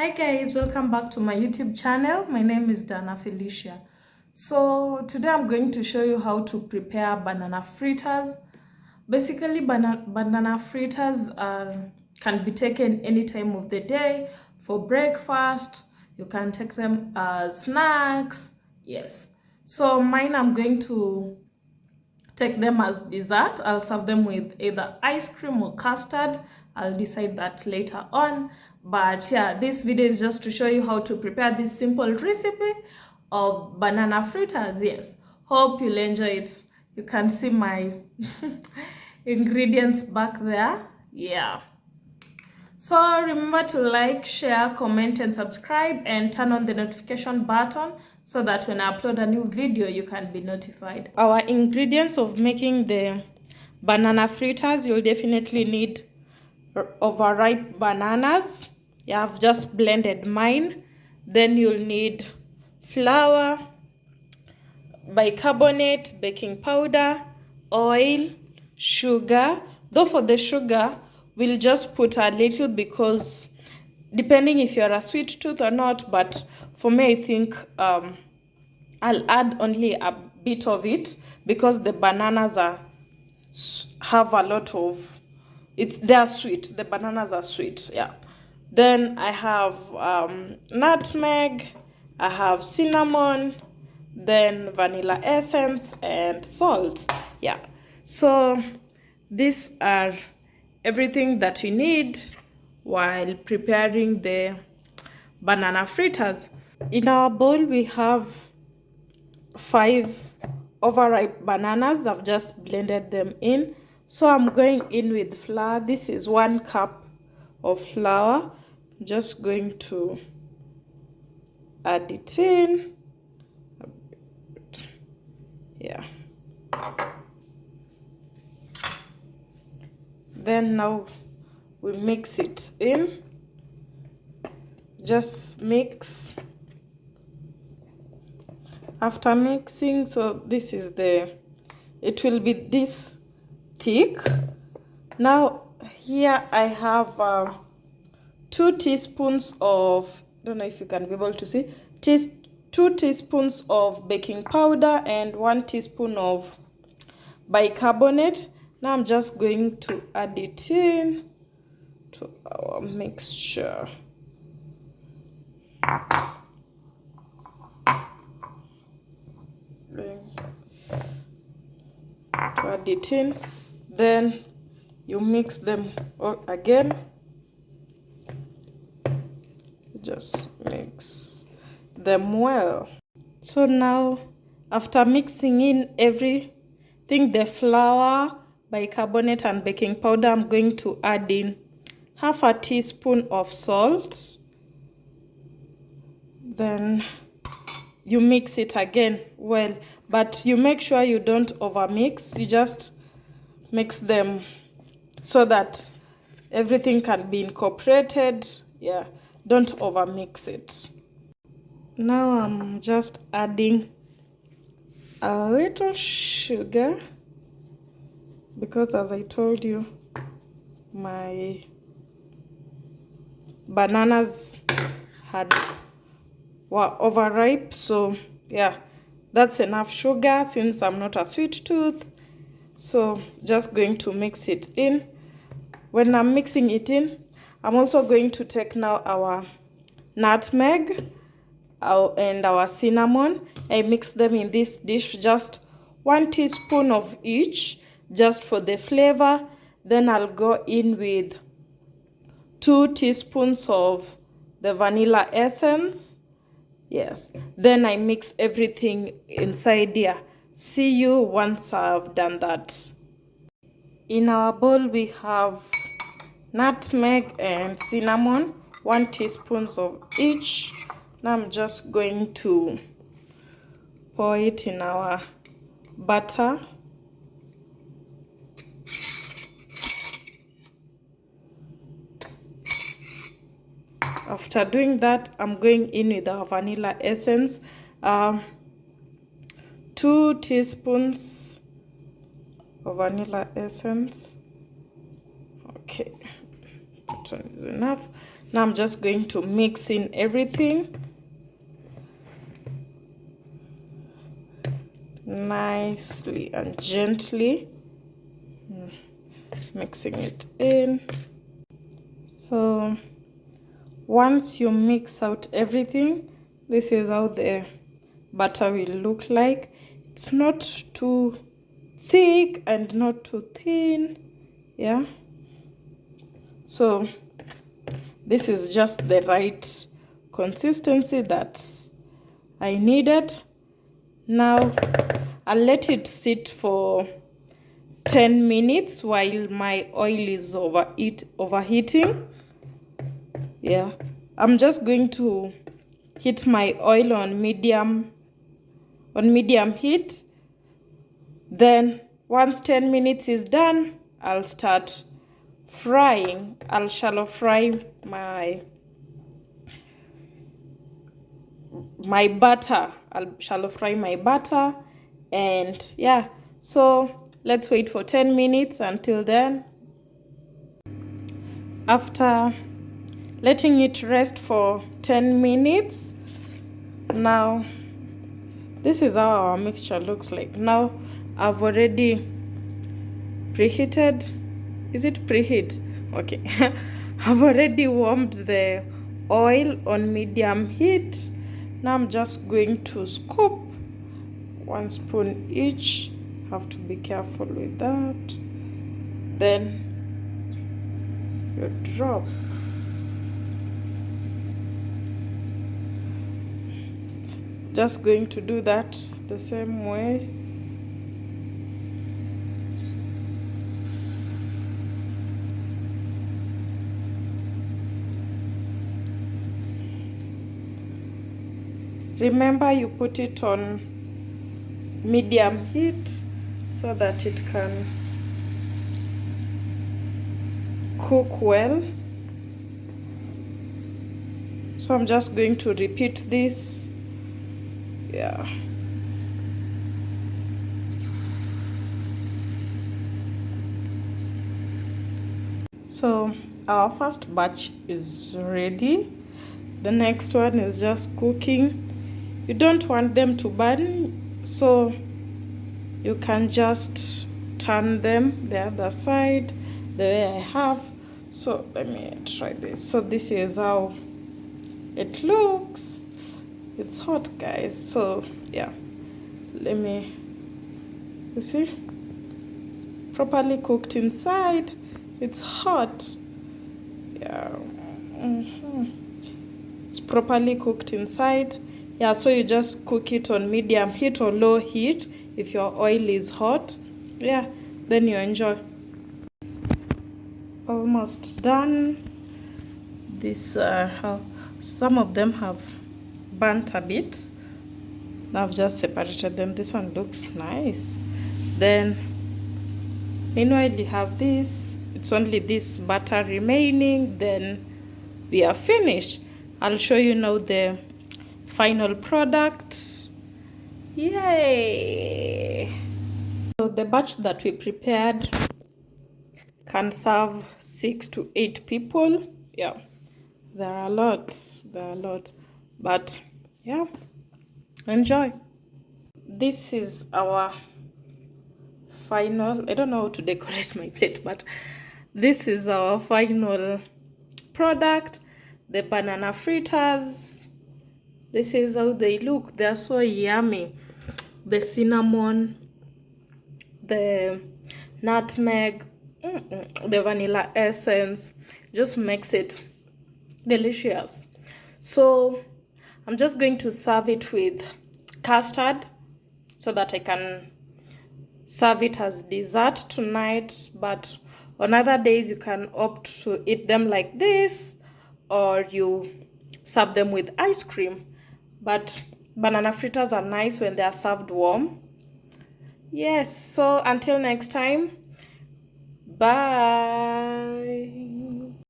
Hi guys, welcome back to my YouTube channel. My name is Dana Felicia. So today I'm going to show you how to prepare banana fritters. Basically, banana fritters can be taken any time of the day for breakfast. You can take them as snacks. Yes. So mine, I'm going to take them as dessert. I'll serve them with either ice cream or custard. I'll decide that later on. But yeah, this video is just to show you how to prepare this simple recipe of banana fritters. Yes, hope you'll enjoy it. You can see my ingredients back there. Yeah. So remember to like, share, comment, and subscribe, and turn on the notification button so that when I upload a new video, you can be notified. Our ingredients of making the banana fritters, you'll definitely need overripe bananas. Yeah, I've just blended mine. Then you'll need flour, bicarbonate, baking powder, oil, sugar. Though for the sugar, we'll just put a little because depending if you're a sweet tooth or not, but for me, I think I'll add only a bit of it because the bananas have a lot of they're sweet. The bananas are sweet. Yeah. Then I have nutmeg, I have cinnamon, then vanilla essence and salt. Yeah. So these are everything that you need while preparing the banana fritters. In our bowl we have 5 overripe bananas. I've just blended them in. So I'm going in with flour. This is 1 cup of flour. I'm just going to add it in. Yeah. Then now we mix it in. Just mix. After mixing, so this is it will be this thick. Now here I have 2 teaspoons of, don't know if you can be able to see, 2 teaspoons of baking powder and 1 teaspoon of bicarbonate. Now I'm just going to add it in to our mixture. To add it in, then you mix them all again. Just mix them well. So now after mixing in everything, the flour, bicarbonate and baking powder, I'm going to add in half a teaspoon of salt. Then you mix it again well, but you make sure you don't overmix. You just mix them so that everything can be incorporated. Yeah, don't overmix it. Now I'm just adding a little sugar because, as I told you, my bananas were overripe. So yeah, that's enough sugar since I'm not a sweet tooth. So just going to mix it in. When I'm mixing it in, I'm also going to take now our nutmeg and our cinnamon. I mix them in this dish, just 1 teaspoon of each, just for the flavor. Then I'll go in with 2 teaspoons of the vanilla essence. Yes, then I mix everything inside here. See you once I've done that. In our bowl we have nutmeg and cinnamon, 1 teaspoon of each. Now I'm just going to pour it in our butter. After doing that, I'm going in with our vanilla essence, 2 teaspoons of vanilla essence. Okay, that one is enough. Now I'm just going to mix in everything nicely and gently, mixing it in. So once you mix out everything, this is how the butter will look like. It's not too thick and not too thin. Yeah, so this is just the right consistency that I needed. Now I'll let it sit for 10 minutes while my oil is overheating. Yeah, I'm just going to heat my oil on medium heat. Then once 10 minutes is done, I'll start frying. I'll shallow fry my butter. I'll shallow fry my butter, and yeah, so let's wait for 10 minutes. Until then, after letting it rest for 10 minutes, now this is how our mixture looks like. Now I've already preheated. Is it preheat? Okay. I've already warmed the oil on medium heat. Now I'm just going to scoop 1 spoon each. Have to be careful with that. Then you drop. Just going to do that the same way. Remember, you put it on medium heat so that it can cook well. So I'm just going to repeat this. Yeah. So our first batch is ready. The next one is just cooking. You don't want them to burn, so you can just turn them the other side the way I have. So let me try this. So this is how it looks. It's hot, guys. So yeah, let me, you see, properly cooked inside. It's hot. Yeah. It's properly cooked inside. Yeah, so you just cook it on medium heat or low heat if your oil is hot. Yeah, then you enjoy. Almost done. This how some of them have burnt a bit. Now I've just separated them. This one looks nice. Then meanwhile you have this. It's only this butter remaining. Then we are finished. I'll show you now the final product. Yay! So the batch that we prepared can serve 6 to 8 people. Yeah, there are a lot. But yeah, enjoy. This is our final, I don't know how to decorate my plate, but this is our final product, the banana fritters. This is how they look. They're so yummy. The cinnamon, the nutmeg, the vanilla essence just makes it delicious. So I'm just going to serve it with custard so that I can serve it as dessert tonight. But on other days you can opt to eat them like this, or you serve them with ice cream. But banana fritters are nice when they are served warm. Yes, so until next time, bye.